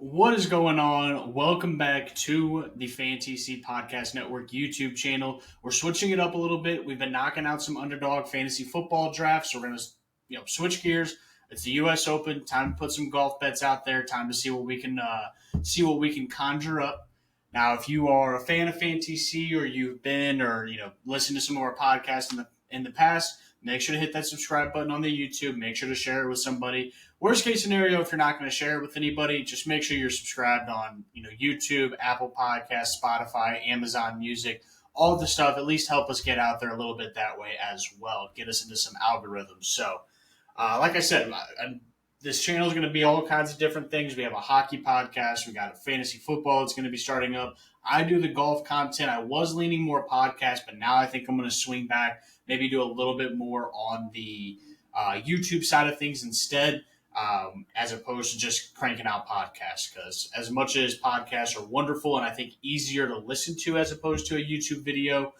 What is going on? Welcome back to the FanTC Podcast Network YouTube channel. We're switching it up a little bit. We've been knocking out some underdog fantasy football drafts. So we're going to, switch gears. It's the U.S. Open. Time to put some golf bets out there. Time to see what we can conjure up. Now, if you are a fan of FanTC or you've been or listened to some of our podcasts in the past, make sure to hit that subscribe button on the YouTube. Make sure to share it with somebody. Worst case scenario, if you're not going to share it with anybody, just make sure you're subscribed on YouTube, Apple Podcasts, Spotify, Amazon Music, all of the stuff. At least help us get out there a little bit that way as well. Get us into some algorithms. So, like I said, this channel is going to be all kinds of different things. We have a hockey podcast. We got a fantasy football that's going to be starting up. I do the golf content. I was leaning more podcast, but now I think I'm going to swing back, maybe do a little bit more on the YouTube side of things instead, as opposed to just cranking out podcasts. Because as much as podcasts are wonderful and I think easier to listen to as opposed to a YouTube video,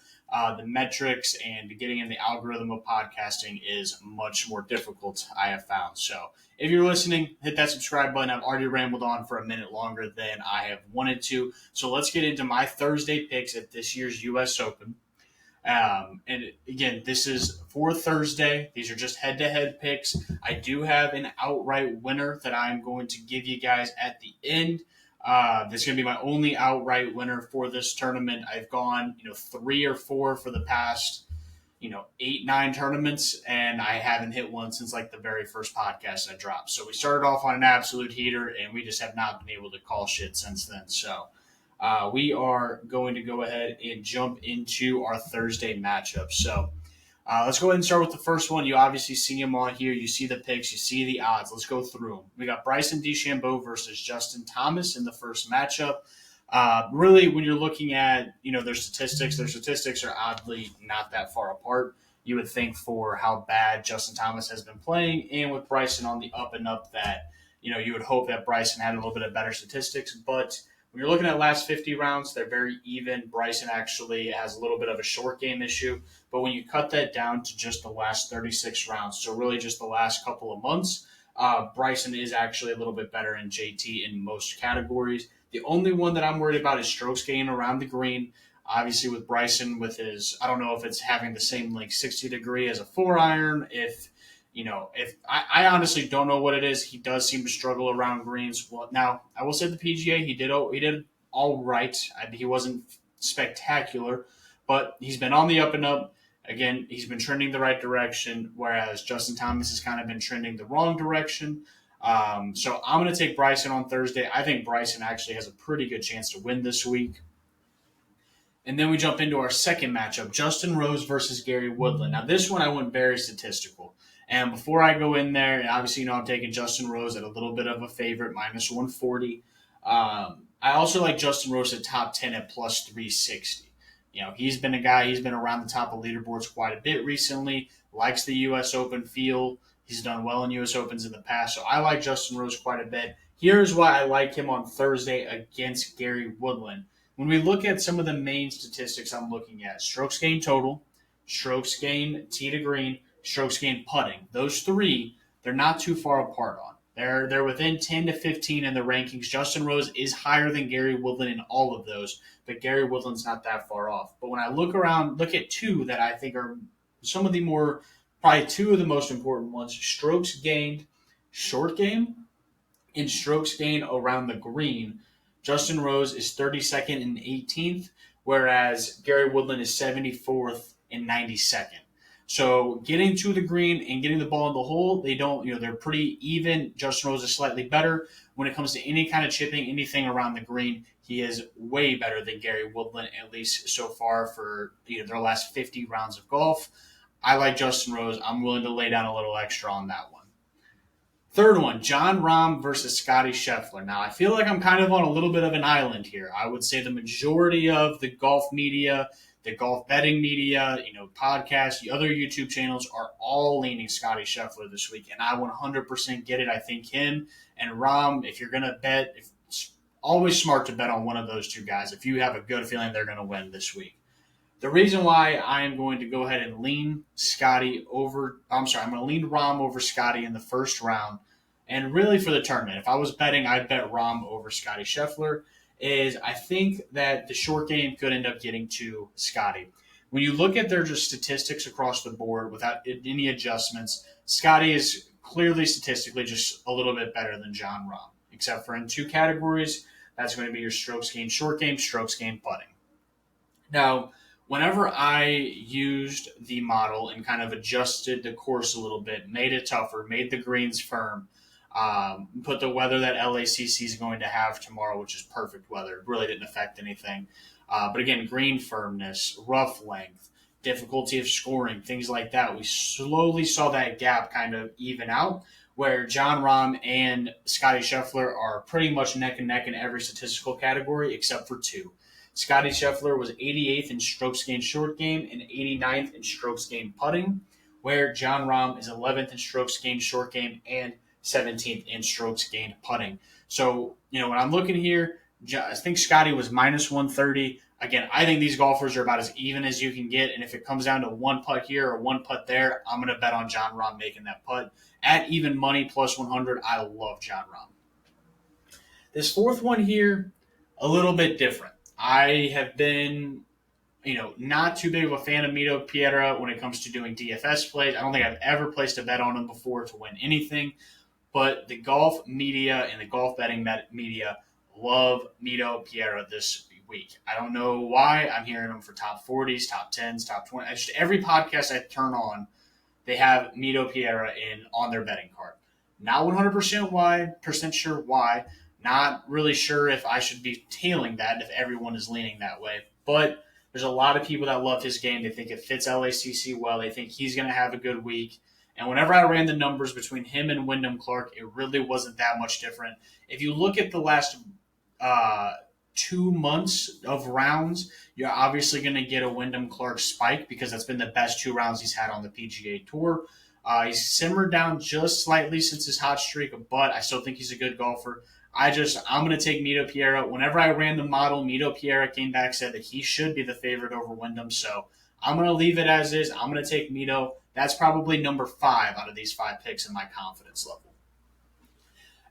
the metrics and getting in the algorithm of podcasting is much more difficult, I have found. So if you're listening, hit that subscribe button. I've already rambled on for a minute longer than I have wanted to. So let's get into my Thursday picks at this year's U.S. Open. And again, this is for Thursday. These are just head-to-head picks. I do have an outright winner that I'm going to give you guys at the end. This is going to be my only outright winner for this tournament. I've gone, 3 or 4 for the past, 8, 9 tournaments, and I haven't hit one since like the very first podcast I dropped. So we started off on an absolute heater, and we just have not been able to call shit since then. So we are going to go ahead and jump into our Thursday matchup. So let's go ahead and start with the first one. You obviously see them on here. You see the picks. You see the odds. Let's go through them. We got Bryson DeChambeau versus Justin Thomas in the first matchup. Really, when you're looking at their statistics are oddly not that far apart. You would think for how bad Justin Thomas has been playing, and with Bryson on the up and up, that you would hope that Bryson had a little bit of better statistics, but when you're looking at last 50 rounds, they're very even. Bryson actually has a little bit of a short game issue. But when you cut that down to just the last 36 rounds, so really just the last couple of months, Bryson is actually a little bit better in JT in most categories. The only one that I'm worried about is strokes gained around the green. Obviously, with Bryson, with his, I don't know if it's having the same 60 degree as a 4-iron, if I honestly don't know what it is. He does seem to struggle around greens. Well, now I will say the PGA he did all right. He wasn't spectacular, but he's been on the up and up. Again, he's been trending the right direction, whereas Justin Thomas has kind of been trending the wrong direction. So I'm going to take Bryson on Thursday. I think Bryson actually has a pretty good chance to win this week. And then we jump into our second matchup, Justin Rose versus Gary Woodland. Now, this one I went very statistical. And before I go in there, obviously, I'm taking Justin Rose at a little bit of a favorite, minus 140. I also like Justin Rose at top 10 at plus 360. He's been a guy, he's been around the top of leaderboards quite a bit recently, likes the U.S. Open feel. He's done well in U.S. Opens in the past, so I like Justin Rose quite a bit. Here's why I like him on Thursday against Gary Woodland. When we look at some of the main statistics I'm looking at, strokes gained total, strokes gained tee to green, strokes gained putting. Those three, they're not too far apart on. They're within 10 to 15 in the rankings. Justin Rose is higher than Gary Woodland in all of those, but Gary Woodland's not that far off. But when I look at two that I think are some of the more, probably two of the most important ones, strokes gained short game and strokes gained around the green, Justin Rose is 32nd and 18th, whereas Gary Woodland is 74th and 92nd. So getting to the green and getting the ball in the hole, they're pretty even. Justin Rose is slightly better. When it comes to any kind of chipping, anything around the green, he is way better than Gary Woodland, at least so far for their last 50 rounds of golf. I like Justin Rose. I'm willing to lay down a little extra on that one. Third one, Jon Rahm versus Scotty Scheffler. Now, I feel like I'm kind of on a little bit of an island here. I would say the majority of the golf media, the golf betting media, podcasts, the other YouTube channels are all leaning Scotty Scheffler this week, and I 100% get it. I think him and Rahm, if you're going to bet, it's always smart to bet on one of those two guys if you have a good feeling they're going to win this week. The reason why I am going to go ahead and lean Rahm over Scotty in the first round. and really for the tournament, if I was betting, I'd bet Rahm over Scotty Scheffler. Is I think that the short game could end up getting to Scotty. When you look at their just statistics across the board without any adjustments, Scotty is clearly statistically just a little bit better than John Rahm, except for in two categories. That's going to be your strokes gained short game, strokes gained putting. Now, whenever I used the model and kind of adjusted the course a little bit, made it tougher, made the greens firm, put the weather that LACC is going to have tomorrow, which is perfect weather, it really didn't affect anything. But again, green firmness, rough length, difficulty of scoring, things like that. We slowly saw that gap kind of even out, where John Rahm and Scotty Scheffler are pretty much neck and neck in every statistical category except for two. Scotty Scheffler was 88th in strokes gained short game and 89th in strokes gained putting, where John Rahm is 11th in strokes gained short game and 17th in strokes gained putting. So, when I'm looking here, I think Scotty was minus 130. Again, I think these golfers are about as even as you can get. And if it comes down to one putt here or one putt there, I'm going to bet on John Rahm making that putt. At even money, plus 100, I love John Rahm. This fourth one here, a little bit different. I have been, not too big of a fan of Mito Pereira when it comes to doing DFS plays. I don't think I've ever placed a bet on him before to win anything. But the golf media and the golf betting media love Mito Pereira this week. I don't know why. I'm hearing him for top 40s, top 10s, top 20s. Just every podcast I turn on, they have Mito Pereira on their betting card. Not 100% sure why. Not really sure if I should be tailing that if everyone is leaning that way. But there's a lot of people that love his game. They think it fits LACC well. They think he's going to have a good week. And whenever I ran the numbers between him and Wyndham Clark, it really wasn't that much different. If you look at the last 2 months of rounds, you're obviously going to get a Wyndham Clark spike because that's been the best 2 rounds he's had on the PGA Tour. He's simmered down just slightly since his hot streak, but I still think he's a good golfer. I'm going to take Mito Pereira. Whenever I ran the model, Mito Pereira came back, said that he should be the favorite over Wyndham. So I'm going to leave it as is. I'm going to take Mito. That's probably number 5 out of these 5 picks in my confidence level.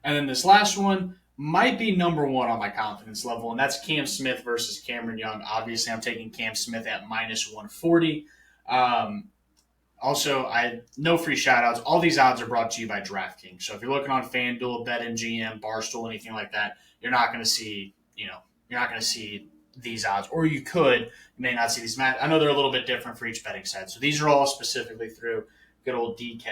And then this last one might be number 1 on my confidence level, and that's Cam Smith versus Cameron Young. Obviously, I'm taking Cam Smith at minus 140. Also, no free shout-outs. All these odds are brought to you by DraftKings. So if you're looking on FanDuel, BetMGM, Barstool, anything like that, you're not going to see, these odds. Or you could, you may not see these. I know they're a little bit different for each betting site. So these are all specifically through good old DK.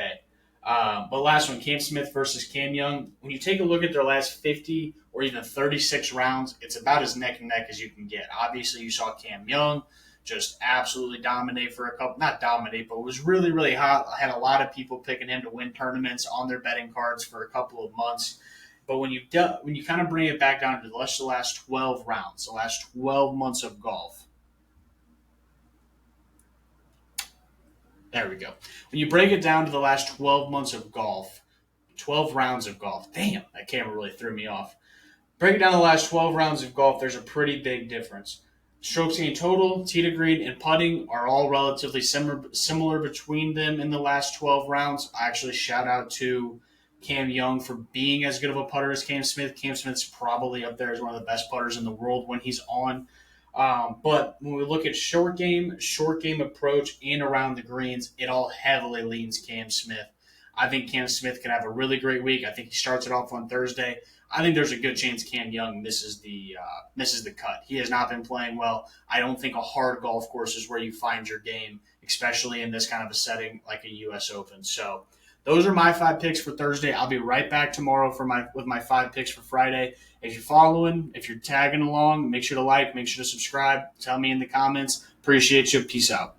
But last one, Cam Smith versus Cam Young. When you take a look at their last 50 or even 36 rounds, it's about as neck and neck as you can get. Obviously, you saw Cam Young just absolutely dominate for a couple, not dominate, but was really, really hot. I had a lot of people picking him to win tournaments on their betting cards for a couple of months. But when you kind of bring it back down to the last 12 rounds, the last 12 months of golf, there we go. When you break it down to the last 12 months of golf, 12 rounds of golf, damn, that camera really threw me off. Break it down to the last 12 rounds of golf, there's a pretty big difference. Strokes gained total, tee to green, and putting are all relatively similar between them in the last 12 rounds. I actually shout out to Cam Young for being as good of a putter as Cam Smith. Cam Smith's probably up there as one of the best putters in the world when he's on. But when we look at short game approach and around the greens, it all heavily leans Cam Smith. I think Cam Smith can have a really great week. I think he starts it off on Thursday. I think there's a good chance Cam Young misses the cut. He has not been playing well. I don't think a hard golf course is where you find your game, especially in this kind of a setting like a U.S. Open. So those are my 5 picks for Thursday. I'll be right back tomorrow with my 5 picks for Friday. If you're following, if you're tagging along, make sure to like, make sure to subscribe. Tell me in the comments. Appreciate you. Peace out.